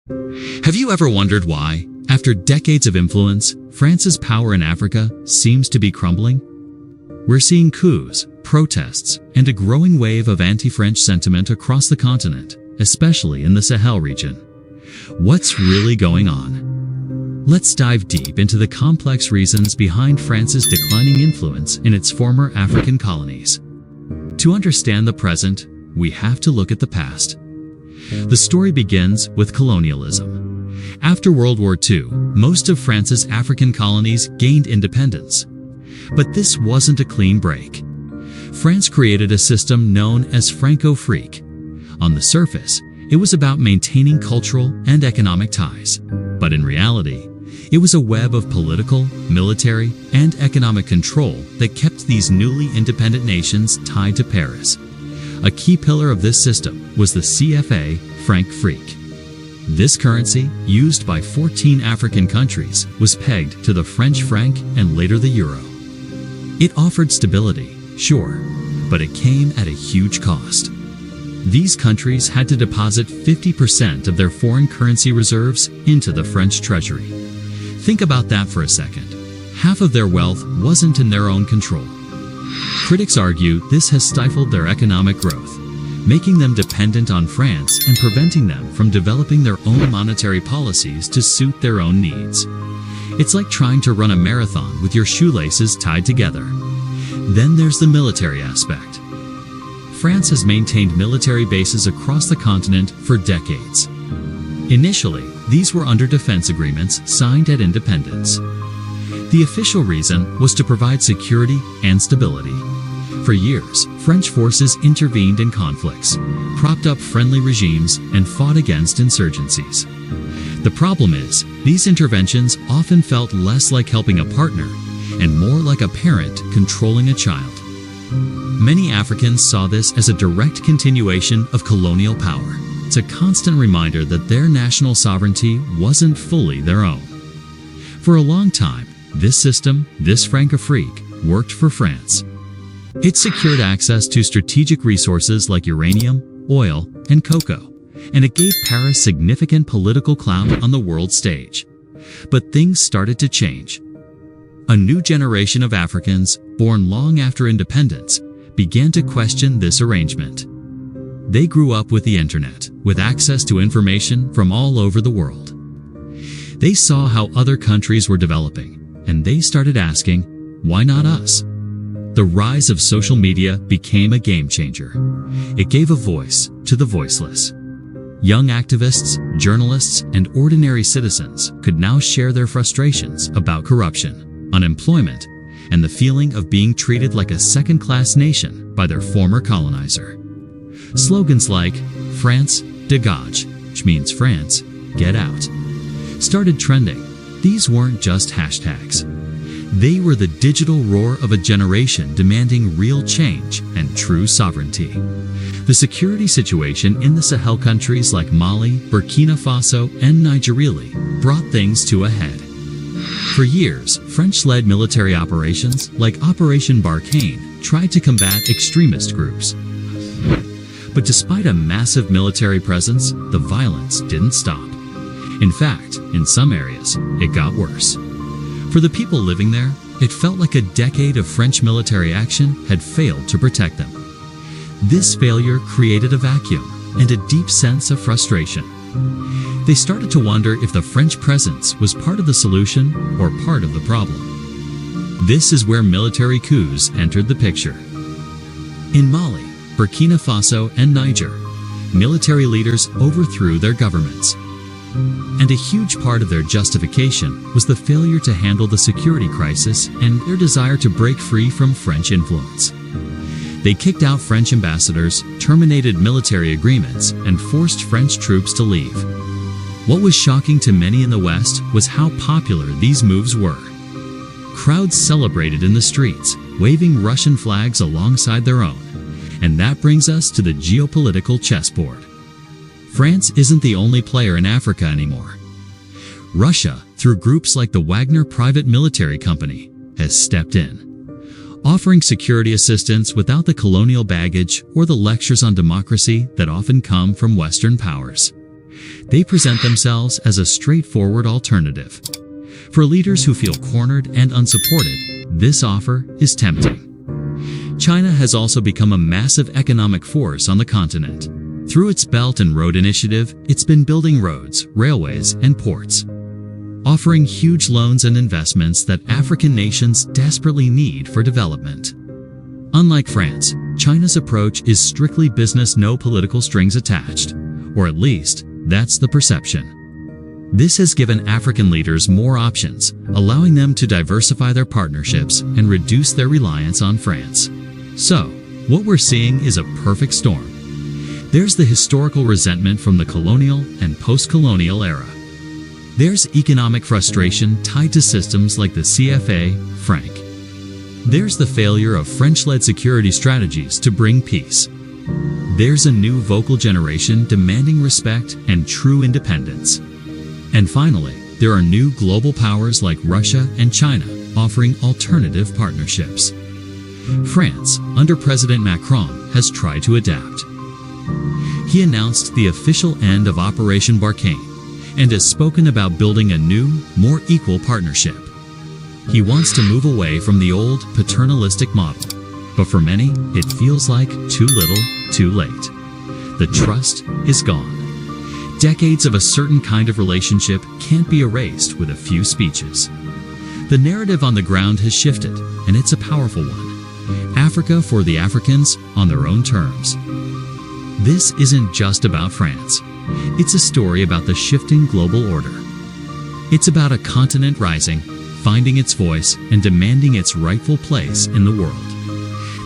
Have you ever wondered why, after decades of influence, France's power in Africa seems to be crumbling? We're seeing coups, protests, and a growing wave of anti-French sentiment across the continent, especially in the Sahel region. What's really going on? Let's dive deep into the complex reasons behind France's declining influence in its former African colonies. To understand the present, we have to look at the past. The story begins with colonialism. After World War II, most of France's African colonies gained independence. But this wasn't a clean break. France created a system known as Franco-Afrique. On the surface, it was about maintaining cultural and economic ties. But in reality, it was a web of political, military, and economic control that kept these newly independent nations tied to Paris. A key pillar of this system was the CFA, franc-Afrique. This currency, used by 14 African countries, was pegged to the French franc and later the euro. It offered stability, sure, but it came at a huge cost. These countries had to deposit 50% of their foreign currency reserves into the French treasury. Think about that for a second. Half of their wealth wasn't in their own control. Critics argue this has stifled their economic growth, making them dependent on France and preventing them from developing their own monetary policies to suit their own needs. It's like trying to run a marathon with your shoelaces tied together. Then there's the military aspect. France has maintained military bases across the continent for decades. Initially, these were under defense agreements signed at independence. The official reason was to provide security and stability. For years, French forces intervened in conflicts, propped up friendly regimes, and fought against insurgencies. The problem is, these interventions often felt less like helping a partner and more like a parent controlling a child. Many Africans saw this as a direct continuation of colonial power. It's a constant reminder that their national sovereignty wasn't fully their own. For a long time, this system, this Franc-Afrique, worked for France. It secured access to strategic resources like uranium, oil, and cocoa, and it gave Paris significant political clout on the world stage. But things started to change. A new generation of Africans, born long after independence, began to question this arrangement. They grew up with the internet, with access to information from all over the world. They saw how other countries were developing, and they started asking, why not us? The rise of social media became a game changer. It gave a voice to the voiceless. Young activists, journalists, and ordinary citizens could now share their frustrations about corruption, unemployment, and the feeling of being treated like a second-class nation by their former colonizer. Slogans like France, dégage, which means France, get out, started trending. These weren't just hashtags. They were the digital roar of a generation demanding real change and true sovereignty. The security situation in the Sahel countries like Mali, Burkina Faso, and Nigeria brought things to a head. For years, French-led military operations like Operation Barkhane tried to combat extremist groups. But despite a massive military presence, the violence didn't stop. In fact, in some areas, it got worse. For the people living there, it felt like a decade of French military action had failed to protect them. This failure created a vacuum and a deep sense of frustration. They started to wonder if the French presence was part of the solution or part of the problem. This is where military coups entered the picture. In Mali, Burkina Faso, and Niger, military leaders overthrew their governments. And a huge part of their justification was the failure to handle the security crisis and their desire to break free from French influence. They kicked out French ambassadors, terminated military agreements, and forced French troops to leave. What was shocking to many in the West was how popular these moves were. Crowds celebrated in the streets, waving Russian flags alongside their own. And that brings us to the geopolitical chessboard. France isn't the only player in Africa anymore. Russia, through groups like the Wagner Private Military Company, has stepped in, offering security assistance without the colonial baggage or the lectures on democracy that often come from Western powers. They present themselves as a straightforward alternative. For leaders who feel cornered and unsupported, this offer is tempting. China has also become a massive economic force on the continent. Through its Belt and Road Initiative, it's been building roads, railways, and ports, offering huge loans and investments that African nations desperately need for development. Unlike France, China's approach is strictly business, no political strings attached, or at least, that's the perception. This has given African leaders more options, allowing them to diversify their partnerships and reduce their reliance on France. So, what we're seeing is a perfect storm. There's the historical resentment from the colonial and post-colonial era. There's economic frustration tied to systems like the CFA, franc. There's the failure of French-led security strategies to bring peace. There's a new vocal generation demanding respect and true independence. And finally, there are new global powers like Russia and China offering alternative partnerships. France, under President Macron, has tried to adapt. He announced the official end of Operation Barkhane and has spoken about building a new, more equal partnership. He wants to move away from the old, paternalistic model. But for many, it feels like too little, too late. The trust is gone. Decades of a certain kind of relationship can't be erased with a few speeches. The narrative on the ground has shifted, and it's a powerful one. Africa for the Africans on their own terms. This isn't just about France. It's a story about the shifting global order. It's about a continent rising, finding its voice, and demanding its rightful place in the world.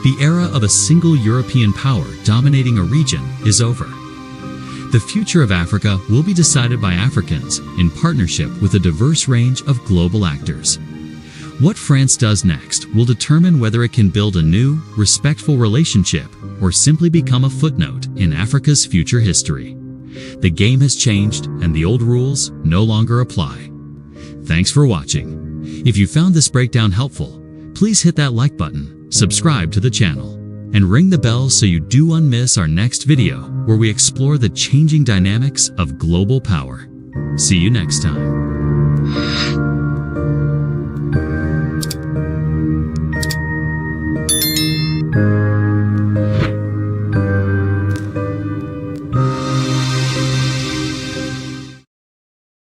The era of a single European power dominating a region is over. The future of Africa will be decided by Africans in partnership with a diverse range of global actors. What France does next will determine whether it can build a new, respectful relationship or simply become a footnote in Africa's future history. The game has changed, and the old rules no longer apply. Thanks for watching. If you found this breakdown helpful, please hit that like button, subscribe to the channel, and ring the bell so you don't miss our next video where we explore the changing dynamics of global power. See you next time.